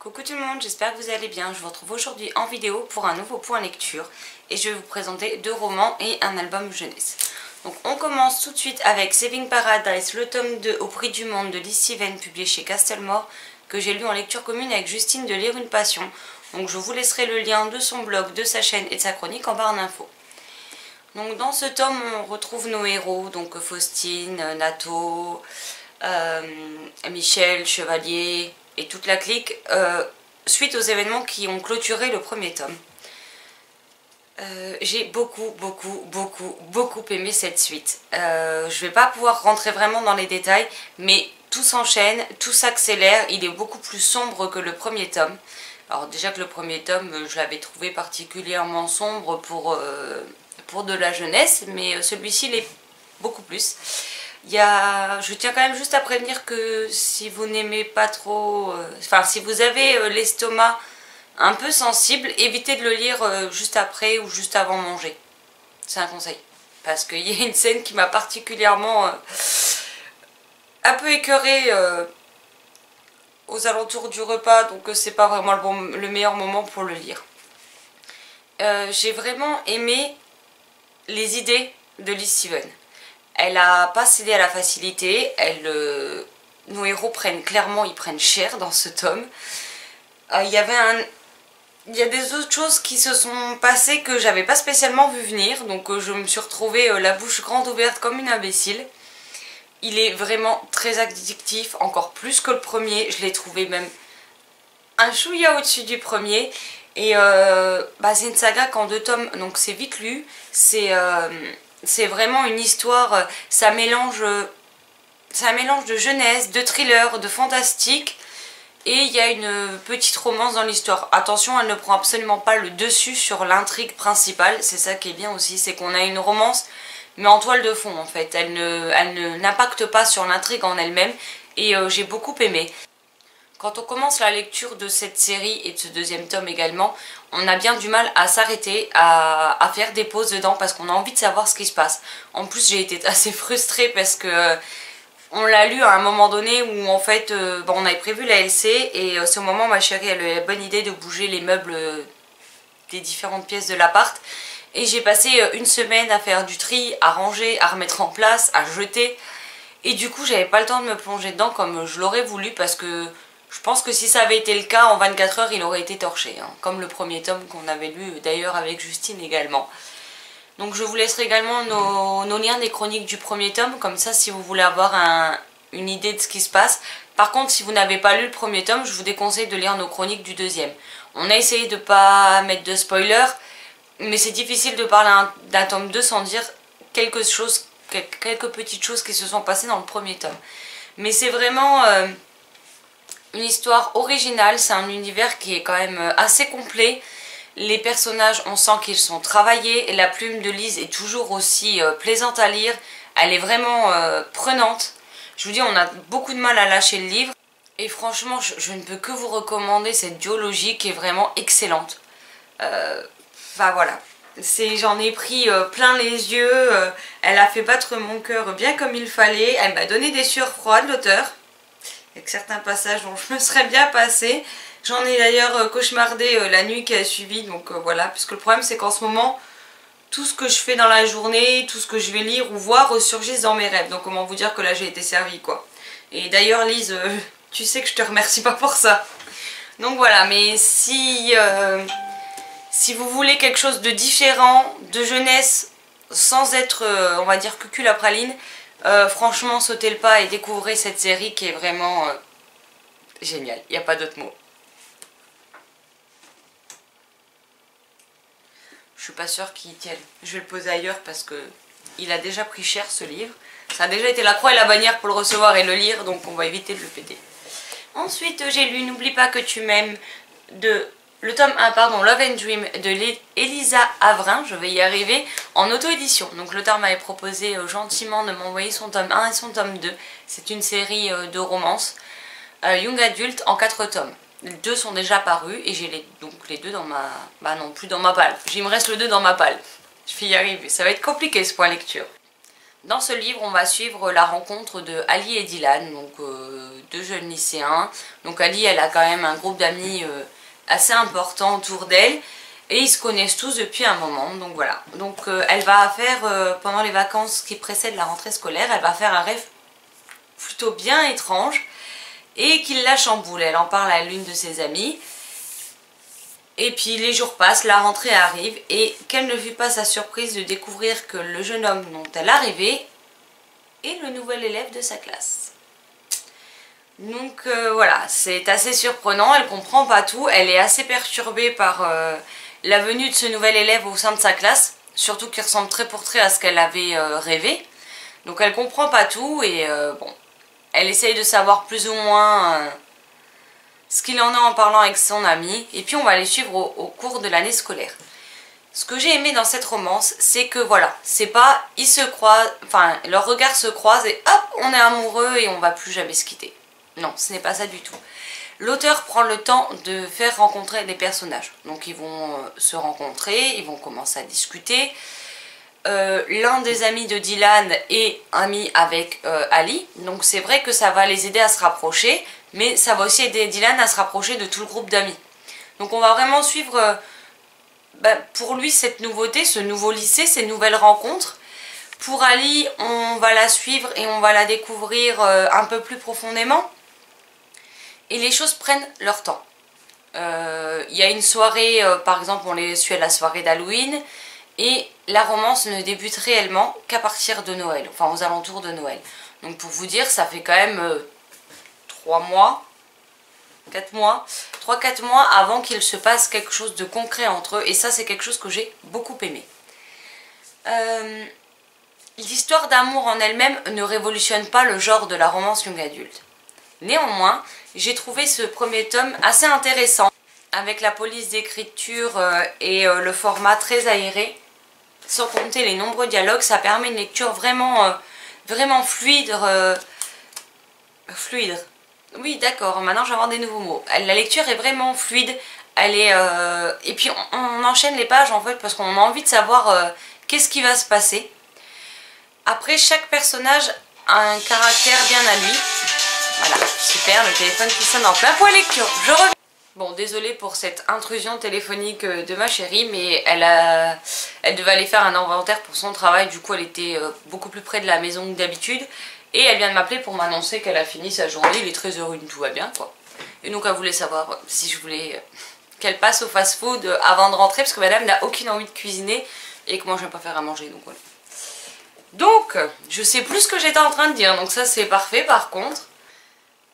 Coucou tout le monde, j'espère que vous allez bien. Je vous retrouve aujourd'hui en vidéo pour un nouveau point lecture et je vais vous présenter 2 romans et un album jeunesse. Donc on commence tout de suite avec Saving Paradise, le tome 2 au prix du monde de Liz Steven, publié chez Castlemore, que j'ai lu en lecture commune avec Justine de Lire une Passion. Donc je vous laisserai le lien de son blog, de sa chaîne et de sa chronique en barre d'infos. Donc dans ce tome on retrouve nos héros, donc Faustine, Nato, Michel, Chevalier et toute la clique, suite aux événements qui ont clôturé le premier tome. J'ai beaucoup aimé cette suite. Je vais pas pouvoir rentrer vraiment dans les détails, mais tout s'enchaîne, tout s'accélère, il est beaucoup plus sombre que le premier tome. Alors déjà que le premier tome, je l'avais trouvé particulièrement sombre pour de la jeunesse, mais celui-ci l'est beaucoup plus. Je tiens quand même juste à prévenir que si vous n'aimez pas trop, si vous avez l'estomac un peu sensible, évitez de le lire juste après ou juste avant manger. C'est un conseil. Parce qu'il y a une scène qui m'a particulièrement un peu écœurée aux alentours du repas, donc c'est pas vraiment le meilleur moment pour le lire. J'ai vraiment aimé les idées de Liz Steven. Elle n'a pas cédé à la facilité, nos héros prennent cher dans ce tome. Il y a des autres choses qui se sont passées que j'avais pas spécialement vu venir, donc je me suis retrouvée la bouche grande ouverte comme une imbécile. Il est vraiment très addictif, encore plus que le premier, je l'ai trouvé même un chouïa au-dessus du premier. Et c'est une saga qu'en 2 tomes, donc c'est vite lu, c'est vraiment une histoire, ça mélange de jeunesse, de thriller, de fantastique, et il y a une petite romance dans l'histoire. Attention, elle ne prend absolument pas le dessus sur l'intrigue principale, c'est ça qui est bien aussi, c'est qu'on a une romance, mais en toile de fond en fait, elle n'impacte pas sur l'intrigue en elle-même, et j'ai beaucoup aimé. Quand on commence la lecture de cette série et de ce 2e tome également, on a bien du mal à s'arrêter, à faire des pauses dedans parce qu'on a envie de savoir ce qui se passe. En plus j'ai été assez frustrée parce que on l'a lu à un moment donné où en fait on avait prévu la LC et à ce moment ma chérie elle a eu la bonne idée de bouger les meubles des différentes pièces de l'appart. Et j'ai passé une semaine à faire du tri, à ranger, à remettre en place, à jeter. Et du coup j'avais pas le temps de me plonger dedans comme je l'aurais voulu parce que je pense que si ça avait été le cas, en 24 heures, il aurait été torché, hein, comme le premier tome qu'on avait lu d'ailleurs avec Justine également. Donc je vous laisserai également nos liens des chroniques du premier tome, comme ça si vous voulez avoir une idée de ce qui se passe. Par contre, si vous n'avez pas lu le premier tome, je vous déconseille de lire nos chroniques du 2e. On a essayé de ne pas mettre de spoiler, mais c'est difficile de parler d'un tome 2 sans dire quelques petites choses qui se sont passées dans le premier tome. Mais c'est vraiment une histoire originale, c'est un univers qui est quand même assez complet. Les personnages, on sent qu'ils sont travaillés, et la plume de Liz est toujours aussi plaisante à lire. Elle est vraiment prenante. Je vous dis, on a beaucoup de mal à lâcher le livre. Et franchement, je ne peux que vous recommander cette duologie qui est vraiment excellente. Voilà. J'en ai pris plein les yeux. Elle a fait battre mon cœur bien comme il fallait. Elle m'a donné des sueurs froides, l'auteur. Avec certains passages dont je me serais bien passée. J'en ai d'ailleurs cauchemardé la nuit qui a suivi, donc voilà, puisque le problème c'est qu'en ce moment, tout ce que je fais dans la journée, tout ce que je vais lire ou voir ressurgissent dans mes rêves, donc comment vous dire que là j'ai été servie quoi. Et d'ailleurs Lise, tu sais que je te remercie pas pour ça. Donc voilà, mais si vous voulez quelque chose de différent, de jeunesse, sans être, on va dire, cucul à praline, franchement sautez le pas et découvrez cette série qui est vraiment géniale, il n'y a pas d'autre mot. Je suis pas sûre qu'il tienne, je vais le poser ailleurs parce que il a déjà pris cher ce livre. Ça a déjà été la croix et la bannière pour le recevoir et le lire, donc on va éviter de le péter. Ensuite j'ai lu N'oublie pas que tu m'aimes le tome 1, pardon, Love and Dream de Elisa Avrin, je vais y arriver, en auto-édition. Donc l'auteur m'avait proposé gentiment de m'envoyer son tome 1 et son tome 2. C'est une série de romances young adulte en 4 tomes. Les 2 sont déjà parus et j'ai donc les 2 dans ma... Bah non, plus dans ma palle. Il me reste le 2 dans ma palle. Je vais y arriver. Ça va être compliqué ce point lecture. Dans ce livre, on va suivre la rencontre de Ali et Dylan, donc deux jeunes lycéens. Donc Ali, elle a quand même un groupe d'amis assez important autour d'elle. Et ils se connaissent tous depuis un moment, donc voilà. Donc elle va faire, pendant les vacances qui précèdent la rentrée scolaire, elle va faire un rêve plutôt bien étrange et qui la chamboule. Elle en parle à l'une de ses amies. Et puis les jours passent, la rentrée arrive et quelle ne fut pas sa surprise de découvrir que le jeune homme dont elle arrivait est le nouvel élève de sa classe. Donc voilà, c'est assez surprenant, elle comprend pas tout, elle est assez perturbée par la venue de ce nouvel élève au sein de sa classe, surtout qu'il ressemble trait pour trait à ce qu'elle avait rêvé. Donc elle comprend pas tout et bon, elle essaye de savoir plus ou moins ce qu'il en a en parlant avec son ami. Et puis on va les suivre au cours de l'année scolaire. Ce que j'ai aimé dans cette romance, c'est que voilà, c'est pas, ils se croisent, enfin leurs regards se croisent et hop, on est amoureux et on va plus jamais se quitter. Non, ce n'est pas ça du tout. L'auteur prend le temps de faire rencontrer les personnages. Donc ils vont se rencontrer, ils vont commencer à discuter. L'un des amis de Dylan est ami avec Ali. Donc c'est vrai que ça va les aider à se rapprocher. Mais ça va aussi aider Dylan à se rapprocher de tout le groupe d'amis. Donc on va vraiment suivre pour lui cette nouveauté, ce nouveau lycée, ces nouvelles rencontres. Pour Ali, on va la suivre et on va la découvrir un peu plus profondément. Et les choses prennent leur temps. Il y a une soirée, par exemple, on les suit à la soirée d'Halloween. Et la romance ne débute réellement qu'à partir de Noël, enfin aux alentours de Noël. Donc pour vous dire, ça fait quand même 3 mois, 4 mois, 3-4 mois avant qu'il se passe quelque chose de concret entre eux. Et ça, c'est quelque chose que j'ai beaucoup aimé. L'histoire d'amour en elle-même ne révolutionne pas le genre de la romance young adulte. Néanmoins, j'ai trouvé ce premier tome assez intéressant, avec la police d'écriture et le format très aéré. Sans compter les nombreux dialogues, ça permet une lecture vraiment, vraiment fluide. Fluide. Oui, d'accord, maintenant je vais avoir des nouveaux mots. La lecture est vraiment fluide. Elle est, et puis on enchaîne les pages en fait parce qu'on a envie de savoir qu'est-ce qui va se passer. Après, chaque personnage a un caractère bien à lui. Voilà, super, le téléphone qui sonne en plein point lecture. Je reviens. Bon, désolée pour cette intrusion téléphonique de ma chérie, mais elle devait aller faire un inventaire pour son travail. Du coup, elle était beaucoup plus près de la maison que d'habitude. Et elle vient de m'appeler pour m'annoncer qu'elle a fini sa journée. Il est 13h01, tout va bien, quoi. Et donc, elle voulait savoir si je voulais qu'elle passe au fast-food avant de rentrer, parce que madame n'a aucune envie de cuisiner et que moi, je n'aime pas faire à manger, donc voilà. Donc, je sais plus ce que j'étais en train de dire, donc ça, c'est parfait, par contre.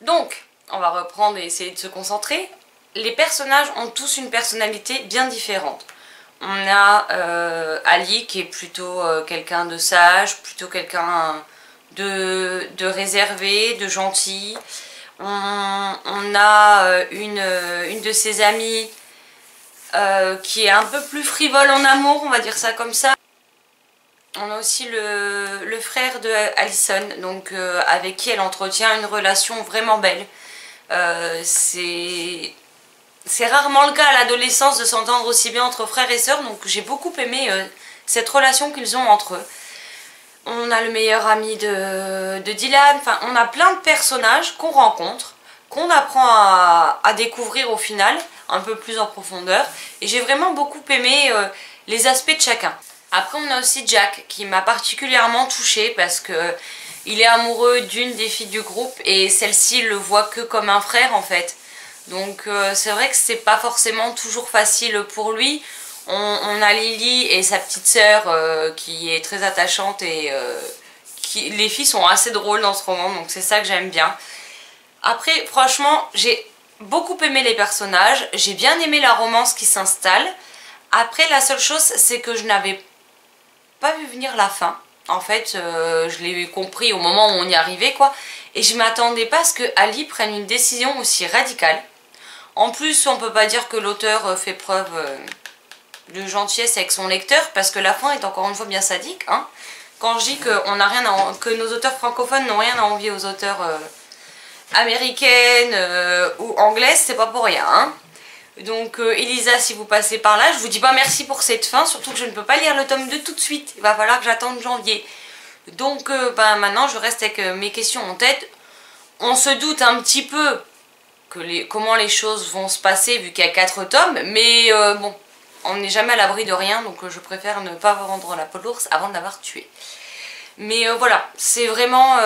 Donc, on va reprendre et essayer de se concentrer. Les personnages ont tous une personnalité bien différente. On a Ali qui est plutôt quelqu'un de sage, plutôt quelqu'un de réservé, de gentil. On a une de ses amies qui est un peu plus frivole en amour, on va dire ça comme ça. On a aussi le frère de Allison, donc avec qui elle entretient une relation vraiment belle. C'est rarement le cas à l'adolescence de s'entendre aussi bien entre frères et sœurs, donc j'ai beaucoup aimé cette relation qu'ils ont entre eux. On a le meilleur ami de Dylan, enfin on a plein de personnages qu'on rencontre, qu'on apprend à découvrir au final, un peu plus en profondeur. Et j'ai vraiment beaucoup aimé les aspects de chacun. Après on a aussi Jack qui m'a particulièrement touchée parce que il est amoureux d'une des filles du groupe et celle-ci le voit que comme un frère en fait. Donc c'est vrai que c'est pas forcément toujours facile pour lui. On a Lily et sa petite sœur qui est très attachante et les filles sont assez drôles dans ce roman, donc c'est ça que j'aime bien. Après franchement j'ai beaucoup aimé les personnages, j'ai bien aimé la romance qui s'installe. Après la seule chose c'est que je n'avais pas vu venir la fin. En fait je l'ai compris au moment où on y arrivait quoi. Et je m'attendais pas à ce que Ali prenne une décision aussi radicale. En plus on peut pas dire que l'auteur fait preuve de gentillesse avec son lecteur parce que la fin est encore une fois bien sadique. Hein. Quand je dis que nos auteurs francophones n'ont rien à envier aux auteurs américaines ou anglaises, c'est pas pour rien. Hein. Donc Elisa, si vous passez par là, je vous dis pas merci pour cette fin, surtout que je ne peux pas lire le tome 2 tout de suite. Il va falloir que j'attende janvier. Donc maintenant je reste avec mes questions en tête. On se doute un petit peu comment les choses vont se passer vu qu'il y a 4 tomes, mais bon, on n'est jamais à l'abri de rien, donc je préfère ne pas vendre la peau de l'ours avant de l'avoir tué. Mais voilà, c'est vraiment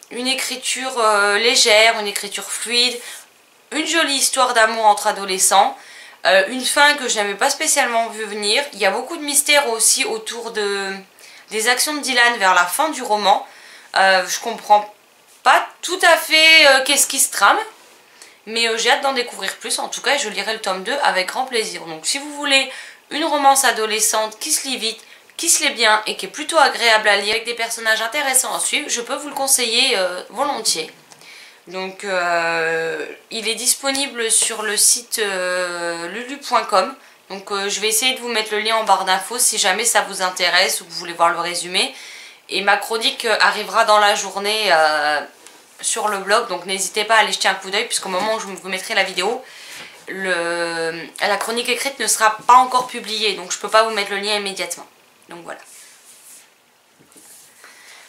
une écriture légère, une écriture fluide, une jolie histoire d'amour entre adolescents, une fin que je n'avais pas spécialement vu venir. Il y a beaucoup de mystères aussi autour des actions de Dylan vers la fin du roman. Je comprends pas tout à fait qu'est-ce qui se trame, mais j'ai hâte d'en découvrir plus. En tout cas, je lirai le tome 2 avec grand plaisir. Donc si vous voulez une romance adolescente qui se lit vite, qui se lit bien et qui est plutôt agréable à lire avec des personnages intéressants à suivre, je peux vous le conseiller volontiers. Donc il est disponible sur le site lulu.com. Donc je vais essayer de vous mettre le lien en barre d'infos si jamais ça vous intéresse ou que vous voulez voir le résumé. Et ma chronique arrivera dans la journée sur le blog, donc n'hésitez pas à aller jeter un coup d'œil puisqu'au moment où je vous mettrai la vidéo, la chronique écrite ne sera pas encore publiée, donc je ne peux pas vous mettre le lien immédiatement. Donc voilà.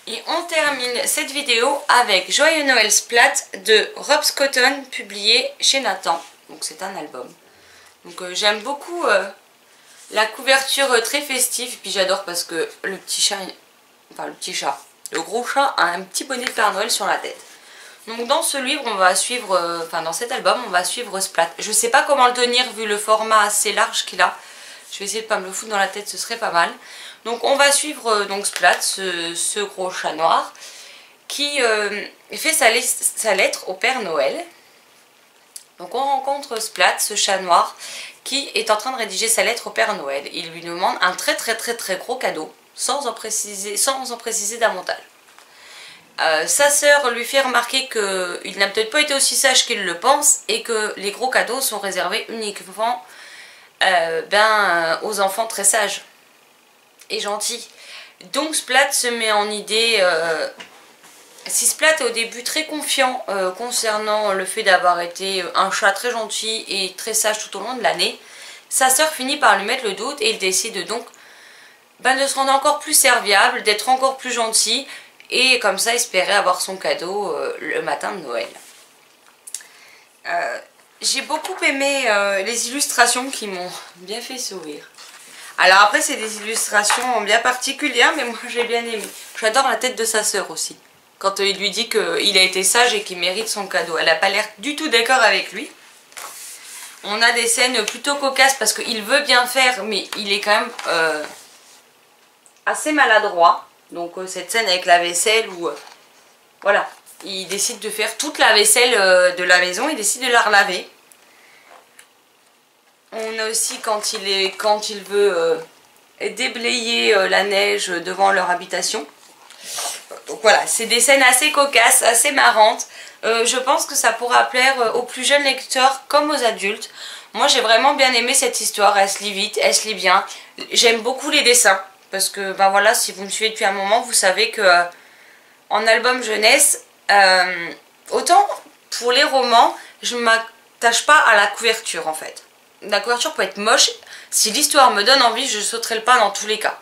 Et on termine cette vidéo avec Joyeux Noël Splat de Robs Cotton, publié chez Nathan. Donc c'est un album. Donc j'aime beaucoup la couverture très festive. Et puis j'adore parce que le petit chat, le gros chat a un petit bonnet de Père Noël sur la tête. Donc dans ce livre on va suivre, dans cet album on va suivre Splat. Je sais pas comment le tenir vu le format assez large qu'il a. Je vais essayer de pas me le foutre dans la tête, ce serait pas mal. Donc on va suivre donc Splat, ce gros chat noir, qui fait sa lettre au Père Noël. Donc on rencontre Splat, ce chat noir, qui est en train de rédiger sa lettre au Père Noël. Il lui demande un très gros cadeau, sans en préciser davantage. Sa sœur lui fait remarquer qu'il n'a peut-être pas été aussi sage qu'il le pense et que les gros cadeaux sont réservés uniquement aux enfants très sages et gentils. Donc Splat se met en idée, si Splat est au début très confiant concernant le fait d'avoir été un chat très gentil et très sage tout au long de l'année, sa sœur finit par lui mettre le doute et il décide donc de se rendre encore plus serviable, d'être encore plus gentil et comme ça espérer avoir son cadeau le matin de Noël. J'ai beaucoup aimé les illustrations qui m'ont bien fait sourire. Alors après c'est des illustrations bien particulières mais moi j'ai bien aimé. J'adore la tête de sa sœur aussi. Quand il lui dit qu'il a été sage et qu'il mérite son cadeau. Elle n'a pas l'air du tout d'accord avec lui. On a des scènes plutôt cocasses parce qu'il veut bien faire mais il est quand même assez maladroit. Donc cette scène avec la vaisselle où voilà, il décide de faire toute la vaisselle de la maison, il décide de la relaver. On a aussi quand il veut déblayer la neige devant leur habitation. Donc voilà, c'est des scènes assez cocasses, assez marrantes. Je pense que ça pourra plaire aux plus jeunes lecteurs comme aux adultes. Moi j'ai vraiment bien aimé cette histoire, elle se lit vite, elle se lit bien. J'aime beaucoup les dessins. Parce que voilà, si vous me suivez depuis un moment, vous savez que en album jeunesse, autant pour les romans, je ne m'attache pas à la couverture en fait. La couverture peut être moche, si l'histoire me donne envie, je sauterai le pas dans tous les cas.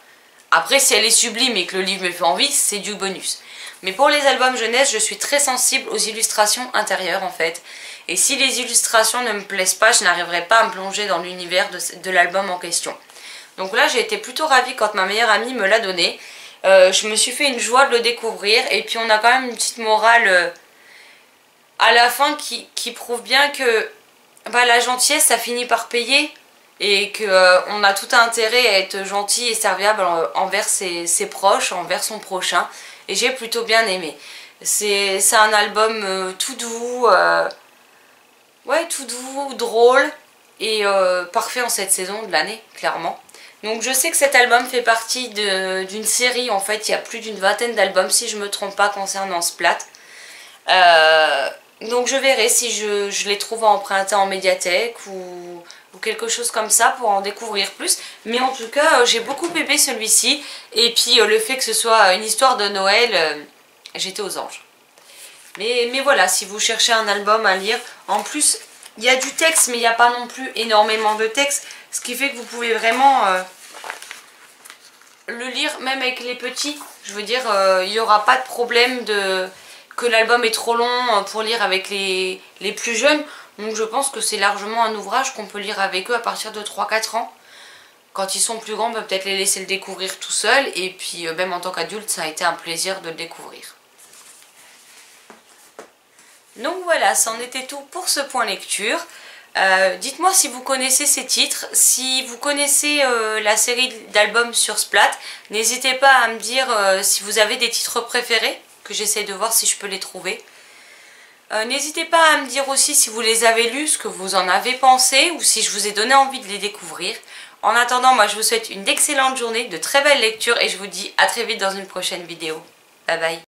Après, si elle est sublime et que le livre me fait envie, c'est du bonus. Mais pour les albums jeunesse, je suis très sensible aux illustrations intérieures en fait. Et si les illustrations ne me plaisent pas, je n'arriverai pas à me plonger dans l'univers de l'album en question. Donc là j'ai été plutôt ravie quand ma meilleure amie me l'a donné. Je me suis fait une joie de le découvrir. Et puis on a quand même une petite morale à la fin qui prouve bien que la gentillesse ça finit par payer. Et qu'on a tout intérêt à être gentil et serviable envers ses proches, envers son prochain. Et j'ai plutôt bien aimé. C'est un album tout doux, tout doux, drôle. Et parfait en cette saison de l'année, clairement. Donc je sais que cet album fait partie d'une série, en fait il y a plus d'une vingtaine d'albums si je ne me trompe pas concernant Splat. Donc je verrai si je les trouve à emprunter en médiathèque ou quelque chose comme ça pour en découvrir plus. Mais en tout cas j'ai beaucoup aimé celui-ci et puis le fait que ce soit une histoire de Noël, j'étais aux anges. Mais voilà, si vous cherchez un album à lire, en plus il y a du texte mais il n'y a pas non plus énormément de texte. Ce qui fait que vous pouvez vraiment le lire même avec les petits Je veux dire, il n'y aura pas de problème que l'album est trop long pour lire avec les plus jeunes. Donc je pense que c'est largement un ouvrage qu'on peut lire avec eux à partir de 3-4 ans. Quand ils sont plus grands, on peut peut-être les laisser le découvrir tout seul. Et puis même en tant qu'adulte, ça a été un plaisir de le découvrir. Donc voilà, c'en était tout pour ce point lecture. Dites-moi si vous connaissez ces titres, si vous connaissez la série d'albums sur Splat, n'hésitez pas à me dire si vous avez des titres préférés, que j'essaie de voir si je peux les trouver. N'hésitez pas à me dire aussi si vous les avez lus, ce que vous en avez pensé, ou si je vous ai donné envie de les découvrir. En attendant, moi je vous souhaite une excellente journée, de très belles lectures, et je vous dis à très vite dans une prochaine vidéo. Bye bye.